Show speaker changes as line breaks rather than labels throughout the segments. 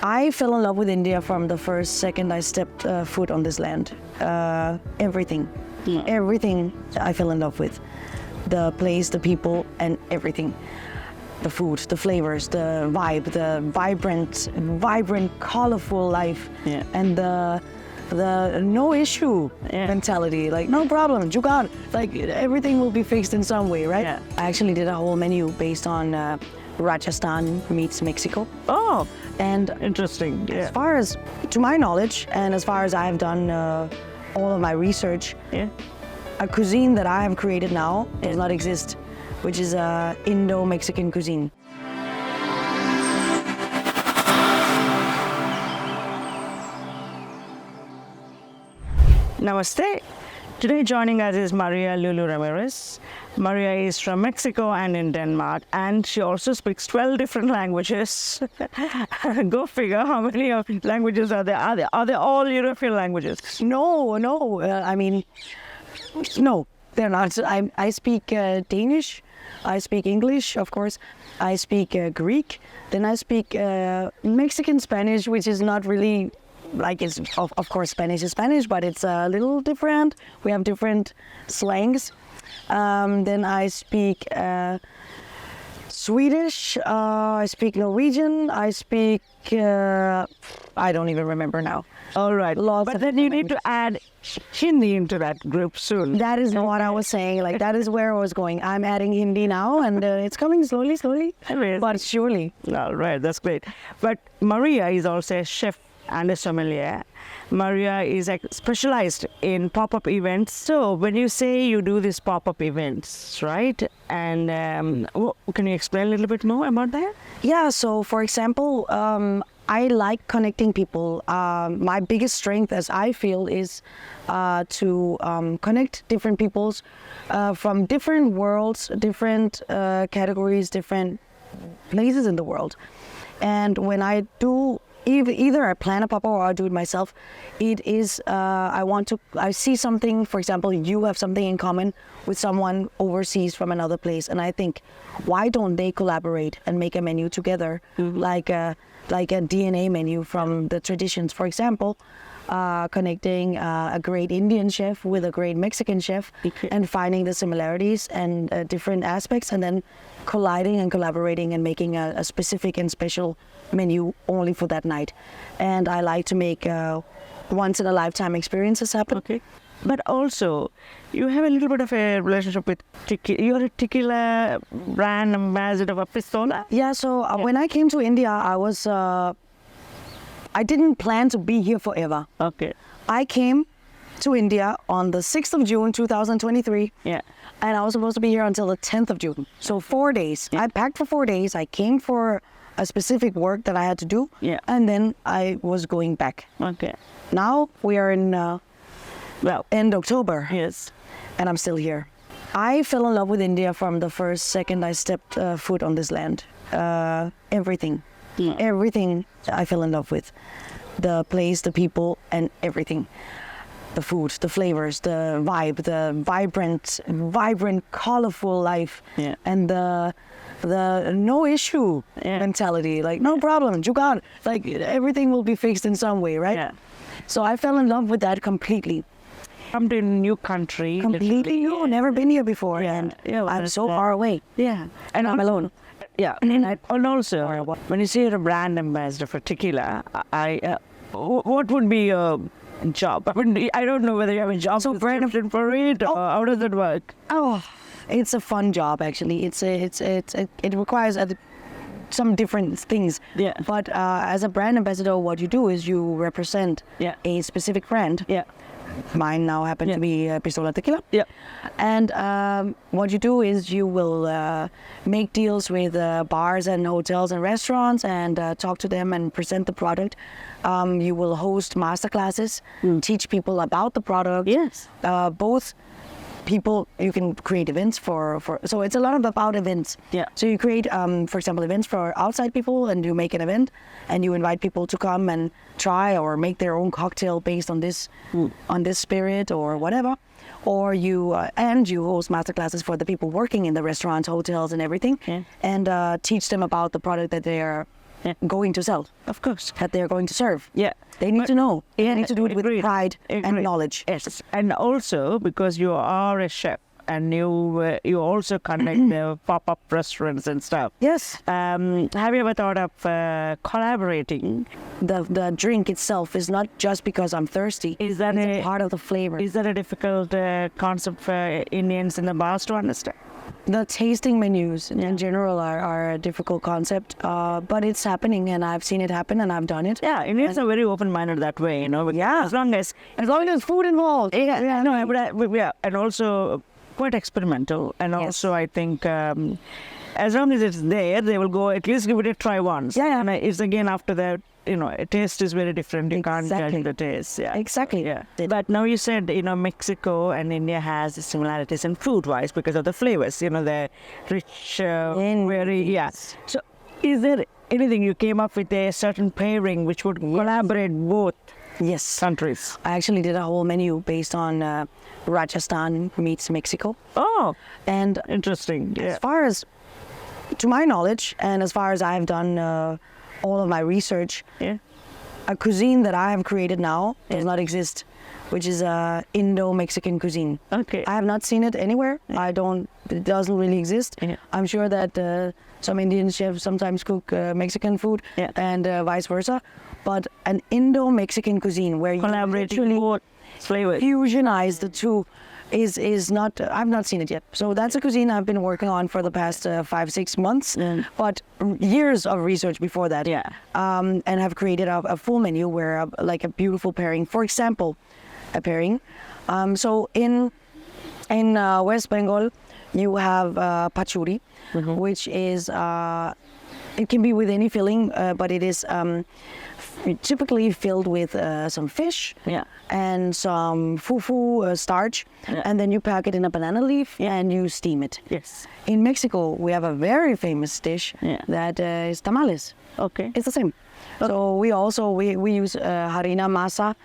I fell in love with India from the first second I stepped foot on this land. Everything. Everything I fell in love with. The place, the people, and everything. The food, the flavors, the vibe, the vibrant, colorful life, and the no issue mentality. Like, no problem, you got it. Like, everything will be fixed in some way, right? I actually did a whole menu based on Rajasthan meets Mexico.
Oh,
and
interesting.
As far as, to my knowledge, and as far as I have done all of my research, a cuisine that I have created now does not exist, which is Indo-Mexican cuisine.
Namaste. Today joining us is Maria Ramirez. Maria is from Mexico and in Denmark, and she also speaks 12 different languages. Go figure how many languages are there. Are they all European languages?
No. I mean, no, they're not. I speak Danish. I speak English, of course. I speak Greek. Then I speak Mexican Spanish, which is not really like, it's of course Spanish is Spanish, but it's a little different. We have different slangs. Then I speak Swedish. I speak Norwegian. I speak I don't even remember now.
All right. But then you need to add Hindi into that group soon.
That is what I was saying. Like, that is where I was going. I'm adding Hindi now, and it's coming slowly, but surely.
All right, that's great. But Maria is also a chef and a sommelier. Maria is specialized in pop-up events. So when you say you do these pop-up events, right? And can you explain a little bit more about that?
Yeah, so for example, I like connecting people. My biggest strength, as I feel, is to connect different peoples from different worlds, different categories, different places in the world. And when I do either I plan a pop-up or I do it myself, it is, I see something, for example, you have something in common with someone overseas from another place, and I think, why don't they collaborate and make a menu together, like a DNA menu from the traditions, for example, connecting a great Indian chef with a great Mexican chef, and finding the similarities and different aspects, and then colliding and collaborating and making a specific and special menu only for that night. And I like to make once-in-a-lifetime experiences happen.
Okay. But also, you have a little bit of a relationship with tequila. You're a tequila brand ambassador of Pistola?
Yeah, so when I came to India, I didn't plan to be here forever.
Okay.
I came to India on the 6th of June, 2023.
Yeah.
And I was supposed to be here until the 10th of June. So 4 days. Yeah. I packed for 4 days. I came for a specific work that I had to do.
Yeah.
And then I was going back.
Okay.
Now we are in end October.
Yes.
And I'm still here. I fell in love with India from the first second I stepped foot on this land. Everything. Everything I fell in love with. The place, the people, and everything. The food, the flavors, the vibe, the vibrant, colorful life, and the no issue mentality. Like, no problem, you got it. Like, everything will be fixed in some way, right?
Yeah.
So I fell in love with that completely.
Come to a new country.
Completely new, never been here before, and I'm so far away.
Yeah.
And I'm alone.
Yeah. And also, when you say you're a brand ambassador for tequila, what would be your job? I mean, I don't know whether you have a job description for it, or how does it work?
Oh, it's a fun job, actually. It requires some different things.
Yeah.
But as a brand ambassador, what you do is you represent a specific brand.
Yeah.
Mine now happens to be Pistola Tequila.
Yeah.
And what you do is you will make deals with bars and hotels and restaurants and talk to them and present the product. You will host masterclasses, teach people about the product.
Yes.
Both people, you can create events for so it's a lot about events.
Yeah.
So you create, for example, events for outside people, and you make an event and you invite people to come and try or make their own cocktail based on this spirit or whatever. Or you host masterclasses for the people working in the restaurants, hotels, and everything, and teach them about the product that they're going to sell,
Of course.
that they're going to serve.
Yeah.
They need to know. They
Yeah,
need to do it with
agreed.
pride and
Agreed.
knowledge.
Yes, and also because you are a chef and you also connect the pop-up restaurants and stuff.
Yes.
Have you ever thought of collaborating?
The drink itself is not just because I'm thirsty.
Is that
it's
a
part of the flavor.
Is that a difficult concept for Indians in the bars to understand?
The tasting menus in general are a difficult concept, but it's happening, and I've seen it happen, and I've done it.
Yeah, Indians are very open-minded that way, you know.
Yeah.
As long as
there's food involved.
yeah, no, but and also quite experimental, and also I think as long as it's there, they will go at least give it a try once.
Yeah.
And it's again after that, you know, a taste is very different. You can't judge the taste. Yeah.
Exactly.
Yeah. But now you said, you know, Mexico and India has similarities in food-wise because of the flavors. You know, the rich, very So, is there anything you came up with a certain pairing which would collaborate both
Yes.
countries?
I actually did a whole menu based on Rajasthan meets Mexico.
Oh,
And
interesting. Yeah.
as far as, to my knowledge, and as far as I've done all of my research,
Yeah.
a cuisine that I have created now does not exist, which is Indo-Mexican cuisine.
Okay.
I have not seen it anywhere. It doesn't really exist.
Yeah.
I'm sure that some Indian chefs sometimes cook Mexican food and vice versa. But an Indo-Mexican cuisine where you
Collaborate
literally
both flavors.
fusionize the two is not, I've not seen it yet. So that's a cuisine I've been working on for the past 5-6 months, but years of research before that.
Yeah.
And have created a full menu where like a beautiful pairing. For example, a pairing. So in West Bengal, you have pachuri, which is, it can be with any filling, but it is typically filled with some fish and some fufu starch, and then you pack it in a banana leaf and you steam it.
Yes.
In Mexico, we have a very famous dish that is tamales.
Okay.
It's the same. So we use harina masa,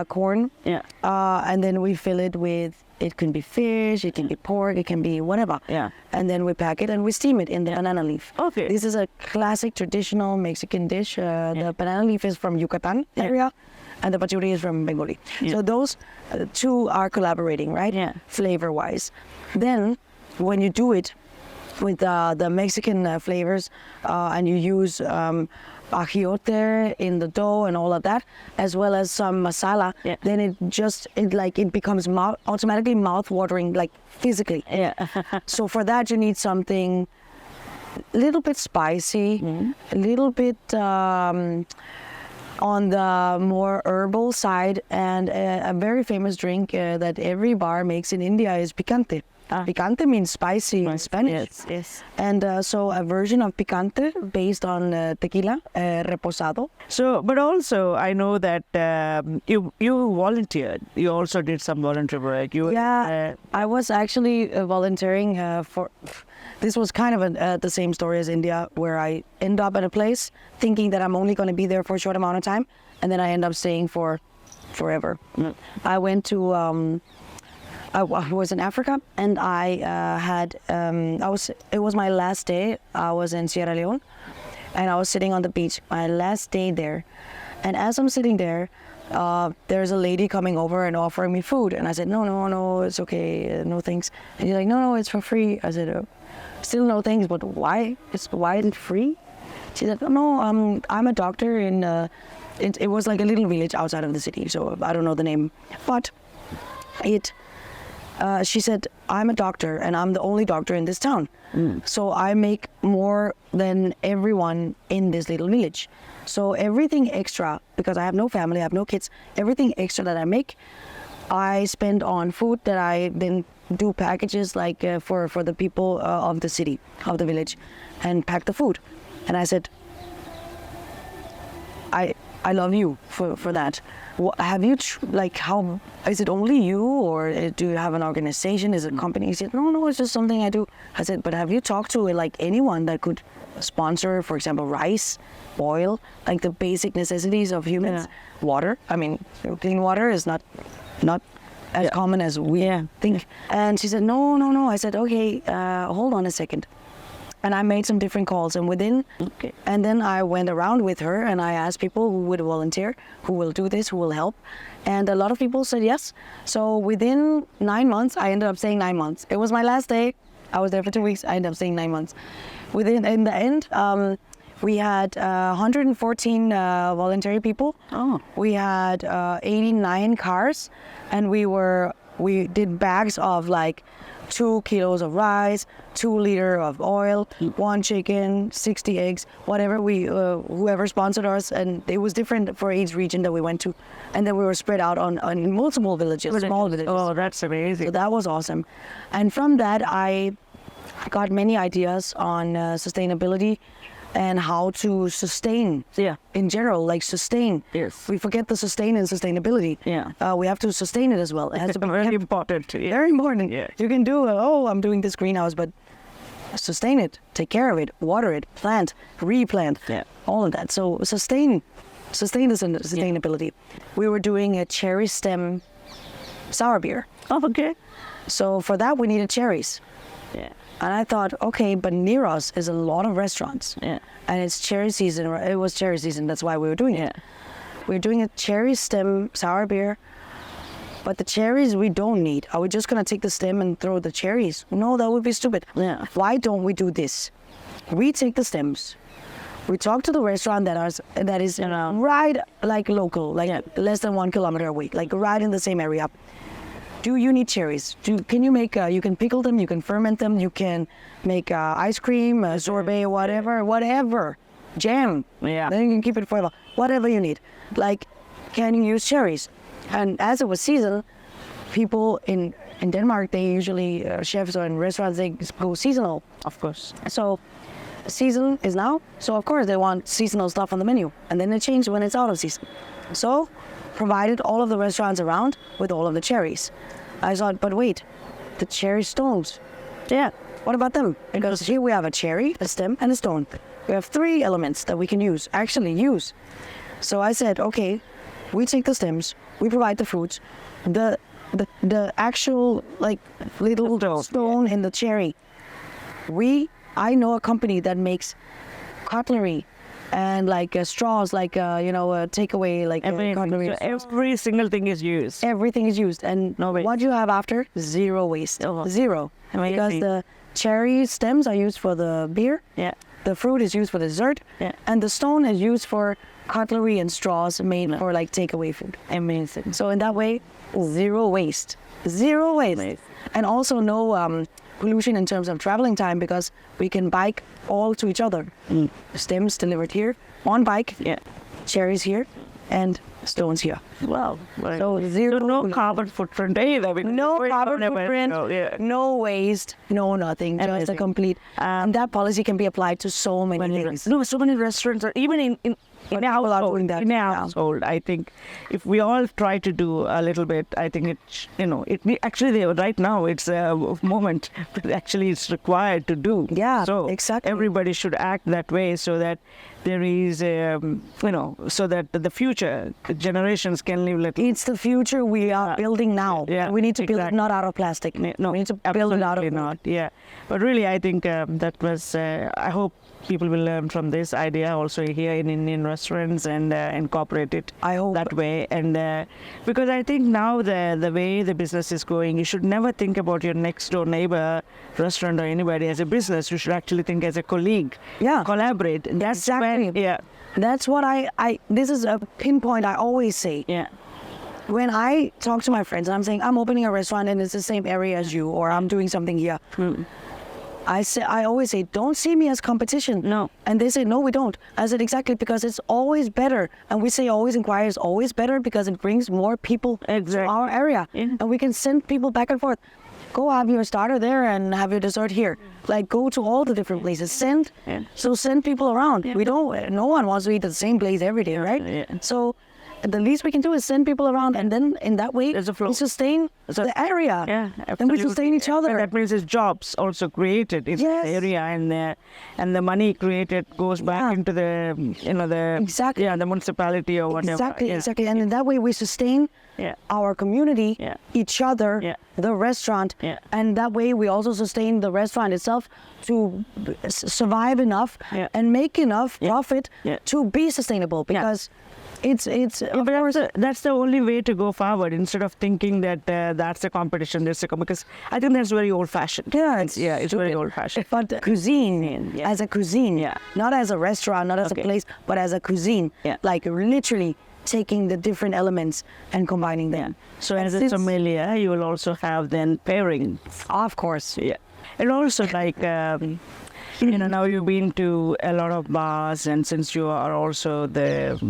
corn, and then we fill it with, it can be fish, it can be pork, it can be whatever.
Yeah.
And then we pack it and we steam it in the banana leaf.
Okay.
This is a classic traditional Mexican dish. The banana leaf is from Yucatan area, and the pachuri is from Bengali. So those two are collaborating, right?
Yeah.
Flavor-wise. Then when you do it with the Mexican flavors, and you use achiote in the dough and all of that, as well as some masala, then it becomes automatically mouth-watering, like physically.
Yeah.
So for that, you need something a little bit spicy, a little bit on the more herbal side, and a very famous drink that every bar makes in India is picante. Picante means spicy in Spanish.
Yes.
And so a version of picante based on tequila, reposado.
So, but also I know that you volunteered. You also did some volunteer work.
I was actually volunteering for. This was kind of the same story as India, where I end up at a place thinking that I'm only going to be there for a short amount of time, and then I end up staying for forever. I went to. I was in Africa, and it was my last day. I was in Sierra Leone, and I was sitting on the beach, my last day there. And as I'm sitting there, there's a lady coming over and offering me food. And I said, no, it's okay, no thanks. And she's like, no, it's for free. I said, still no thanks, but why? Why is it free? She said, no, I'm a doctor in, it was like a little village outside of the city, so I don't know the name. But she said, I'm a doctor and I'm the only doctor in this town. So I make more than everyone in this little village. So everything extra, because I have no family, I have no kids, everything extra that I make, I spend on food that I then do packages like for the people of the city, of the village, and pack the food. And I said, I love you for that. Have you, how, is it only you, or do you have an organization? Is it a company? He said, no, it's just something I do. I said, but have you talked to anyone that could sponsor, for example, rice, oil, like the basic necessities of humans? Water. I mean, clean water is not as common as we think. And she said, no. I said, okay, hold on a second. And I made some different calls, and and then I went around with her and I asked people who would volunteer, who will do this, who will help. And a lot of people said yes. So within 9 months, I ended up staying 9 months. It was my last day. I was there for 2 weeks. I ended up staying 9 months. In the end, we had 114 voluntary people.
Oh.
We had 89 cars, and we did bags of like 2 kilos of rice, 2 liters of oil, 1 chicken, 60 eggs, whatever whoever sponsored us, and it was different for each region that we went to, and then we were spread out on multiple villages, small villages.
Oh, that's amazing.
So that was awesome, and from that I got many ideas on sustainability and how to sustain. In general, like sustain.
Yes.
We forget the sustain and sustainability. We have to sustain it as well. It has to be
very important.
very important.
Yeah.
You can do, I'm doing this greenhouse, but sustain it, take care of it, water it, plant, replant, all of that. So sustain the sustainability. We were doing a cherry stem sour beer.
Oh, okay.
So for that, we needed cherries.
Yeah.
And I thought, okay, but near us is a lot of restaurants.
Yeah.
And it's cherry season. It was cherry season. That's why we were doing it. We're doing a cherry stem sour beer. But the cherries we don't need. Are we just going to take the stem and throw the cherries? No, that would be stupid.
Yeah.
Why don't we do this? We take the stems. We talk to the restaurant that is right like local, like less than 1 kilometer away, like right in the same area. Do you need cherries? Can you make? You can pickle them. You can ferment them. You can make ice cream, sorbet, whatever, jam.
Yeah.
Then you can keep it forever. Whatever you need. Like, can you use cherries? And as it was season, people in Denmark, they usually chefs or in restaurants they go seasonal.
Of course.
So, season is now. So of course they want seasonal stuff on the menu, and then they change when it's out of season. So, provided all of the restaurants around with all of the cherries. I thought, but wait, the cherry stones. Yeah, what about them? Because here we have a cherry, a stem, and a stone. We have 3 elements that we can actually use. So I said, okay, we take the stems, we provide the fruits, the actual like little stone in the cherry. I know a company that makes cutlery and like straws, like takeaway, like cutlery.
So every single thing is used.
Everything is used, and what you have after? Zero waste. Zero.
Amazing.
Because the cherry stems are used for the beer.
Yeah.
The fruit is used for dessert.
Yeah.
And the stone is used for cutlery and straws made for like takeaway food.
Amazing.
So in that way, zero waste. Zero waste.
Amazing.
And also no pollution in terms of traveling time, because we can bike all to each other. Stems delivered here on bike, cherries here, and stones here.
Wow.
So zero.
So no carbon footprint either.
No carbon footprint, no waste, no nothing. Just a complete. And that policy can be applied to so many things.
No, so many restaurants, or even in our household, I think if we all try to do a little bit, I think right now it's a moment that actually it's required to do.
Yeah,
so
exactly.
Everybody should act that way, so that there is, so that the future generations can live little.
It's the future we are building now.
Yeah,
we need to build it not out of plastic.
No,
we need to build it out of
not. Yeah, but really, I think that was. I hope people will learn from this idea also here in Indian restaurants and incorporate it.
I hope
that way, and because I think now the way the business is going, you should never think about your next door neighbor restaurant or anybody as a business. You should actually think as a colleague.
Yeah,
collaborate. That's
exactly. That's what I. This is a pinpoint I always say.
Yeah.
When I talk to my friends and I'm saying I'm opening a restaurant and it's the same area as you, or I'm doing something here. I always say, don't see me as competition.
No.
And they say, no, we don't. I said, exactly, because it's always better. And we say always inquire is always better because it brings more people to our area. Yeah. And we can send people back and forth. Go have your starter there and have your dessert here. Like, go to all the different places. Send people around. We don't, no one wants to eat at the same place every day, right?
Yeah.
So the least we can do is send people around, and then in that way,
There's a flow.
we sustain the area.
Yeah,
And
absolutely.
we sustain each other.
And that means there's jobs also created in
Yes.
the area, and the money created goes back
Yeah.
into the
Exactly.
the municipality or whatever.
Exactly,
Yeah.
exactly. And in that way, we sustain
Yeah.
our community,
Yeah.
each other,
Yeah.
the restaurant.
Yeah.
And that way, we also sustain the restaurant itself to survive enough
Yeah.
and make enough profit
Yeah.
to be sustainable. Because it's
Yeah, but that's the only way to go forward, instead of thinking that that's a competition, because I think that's very old-fashioned.
Yeah,
it's very old-fashioned.
But cuisine,
Yeah.
as a cuisine,
Yeah.
not as a restaurant, not as
Okay.
a place, but as a cuisine,
Yeah.
like literally taking the different elements and combining them.
So
And
as a
since-
sommelier, you will also have then pairing.
Of course.
Yeah, and also like now you've been to a lot of bars, and since you are also the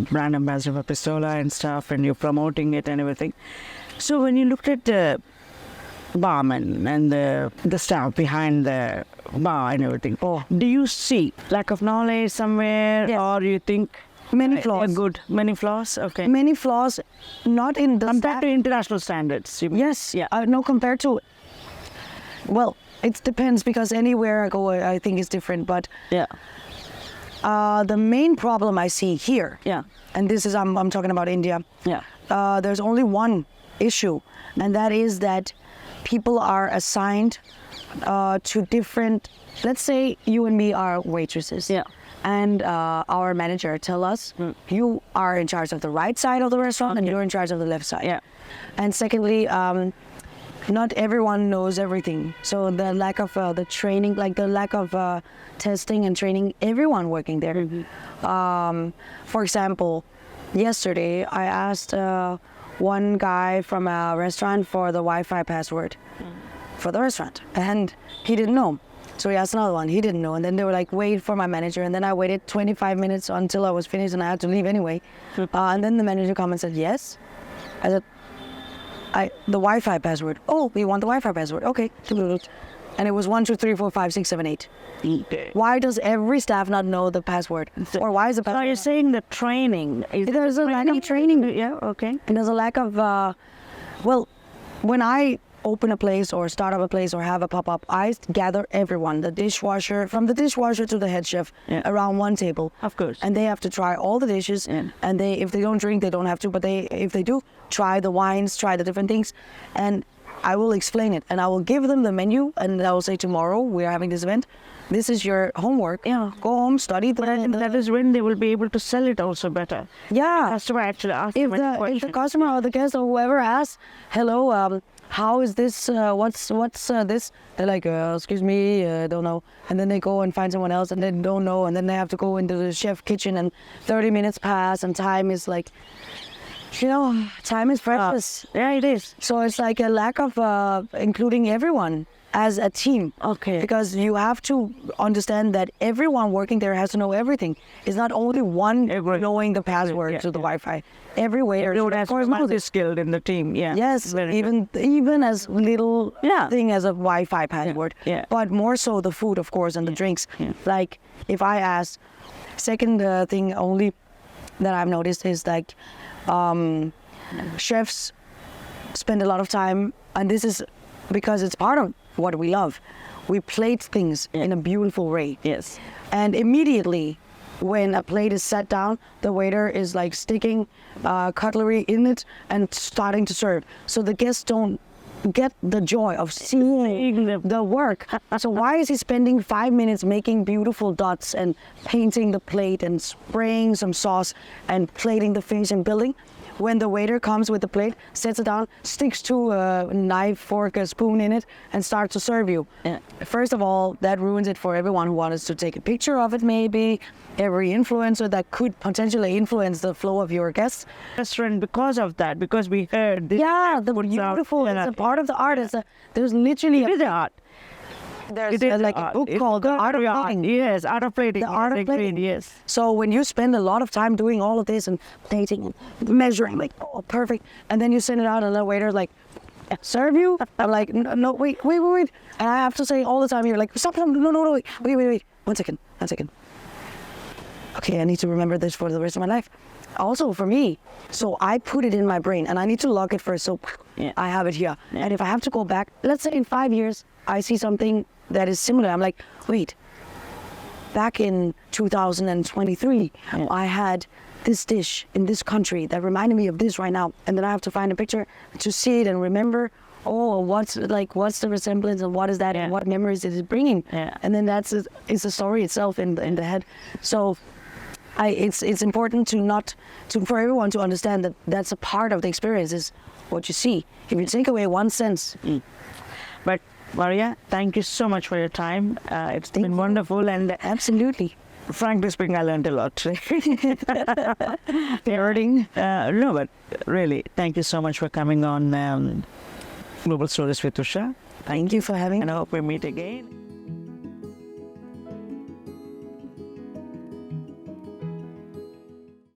brand ambassador for Pistola and stuff, and you're promoting it and everything. So when you looked at the barman and the staff behind the bar and everything, do you see lack of knowledge somewhere,
Yes.
or you think
Many flaws.
many flaws? Okay.
Many flaws, not in the
Compared
staff.
to international standards.
Yes,
Yeah.
no, compared to. Well, it depends, because anywhere I go, I think it's different. But
Yeah.
the main problem I see here,
Yeah.
and this is I'm talking about India.
Yeah.
There's only one issue, and that is that people are assigned to different. Let's say you and me are waitresses.
Yeah.
And our manager tell us, you are in charge of the right side of the restaurant, and
Okay.
you're in charge of the left side.
Yeah.
And secondly, not everyone knows everything. So the lack of the training, like the lack of testing and training everyone working there. For example, yesterday I asked one guy from a restaurant for the Wi-Fi password for the restaurant, and he didn't know. So he asked another one, he didn't know. And then they were like, wait for my manager. And then I waited 25 minutes until I was finished, and I had to leave anyway. And then the manager came and said, yes. I said, the Wi-Fi password. Oh, you want the Wi-Fi password? Okay. And it was 1, 2, 3, 4, 5, 6, 7, 8.
Okay.
Why does every staff not know the password? Or why is the
So
password?
you're saying the training is
There's a lack of training.
Yeah. Okay.
And there's a lack of, well, when I open a place or start up a place or have a pop-up, I gather everyone, the dishwasher, from the dishwasher to the head chef,
Yeah.
around one table.
Of course.
And they have to try all the dishes.
Yeah.
And if they don't drink, they don't have to. But if they do, try the wines, try the different things. And I will explain it. And I will give them the menu. And I will say, tomorrow we are having this event. This is your homework.
Yeah.
Go home, study the...
That is when they will be able to sell it also better.
Yeah.
Customer actually asks
If
many
the
questions.
customer or the guest or whoever asks, hello, how is this, what's this? They're like, excuse me, don't know. And then they go and find someone else and they don't know. And then they have to go into the chef kitchen and 30 minutes pass and time is like, time is precious.
Yeah, it is.
So it's like a lack of including everyone as a team.
Okay.
Because you have to understand that everyone working there has to know everything. It's not only one
Agree.
knowing the password
Yeah,
to the
yeah.
Wi-Fi. Every waiter,
Everyone
of
has
course, knows it.
skilled in the team. Yeah.
Yes,
Very good.
even as little
Yeah.
thing as a Wi-Fi password.
yeah.
But more so the food, of course, and the drinks.
yeah.
Like if I ask, second thing only that I've noticed is like chefs spend a lot of time, and this is because it's part of what we love. We plate things in a beautiful way.
Yes.
And immediately when a plate is set down, the waiter is like sticking cutlery in it and starting to serve. So the guests don't get the joy of seeing the work. So why is he spending 5 minutes making beautiful dots and painting the plate and spraying some sauce and plating the fish and building? When the waiter comes with the plate, sets it down, sticks to a knife, fork, a spoon in it, and starts to serve you.
Yeah.
First of all, that ruins it for everyone who wants to take a picture of it, maybe. Every influencer that could potentially influence the flow of your guests.
Restaurant because of that, because we heard this.
Yeah, the
puts out-
beautiful, it's a part of the art. There's literally
It is art.
there's
It is
like a
art.
book
It's
called The Art of Plating.
Yes, art of plating.
The art of
Agreed,
plating.
Yes.
So when you spend a lot of time doing all of this and plating and measuring, like, oh, perfect, and then you send it out and the waiter's like, serve you? I'm like, no, wait. And I have to say all the time, you're like, stop, no, wait. One second. Okay, I need to remember this for the rest of my life. also for me. So I put it in my brain, and I need to lock it first. So
Yeah.
I have it here.
Yeah.
And if I have to go back, let's say in 5 years, I see something that is similar. I'm like, wait, back in 2023,
Yeah.
I had this dish in this country that reminded me of this right now. And then I have to find a picture to see it and remember, oh, what's the resemblance and what is that
Yeah.
and what memories is it bringing?
Yeah.
And then it's a story itself in the head. So it's important for everyone to understand that that's a part of the experience is what you see. If you take away one sense.
But Maria, thank you so much for your time. It's been
you.
wonderful, and
Absolutely.
frankly speaking, I learned a lot.
Parroting.
No, but really, thank you so much for coming on Global Stories with Usha.
Thank you for having
And
me.
I hope we meet again.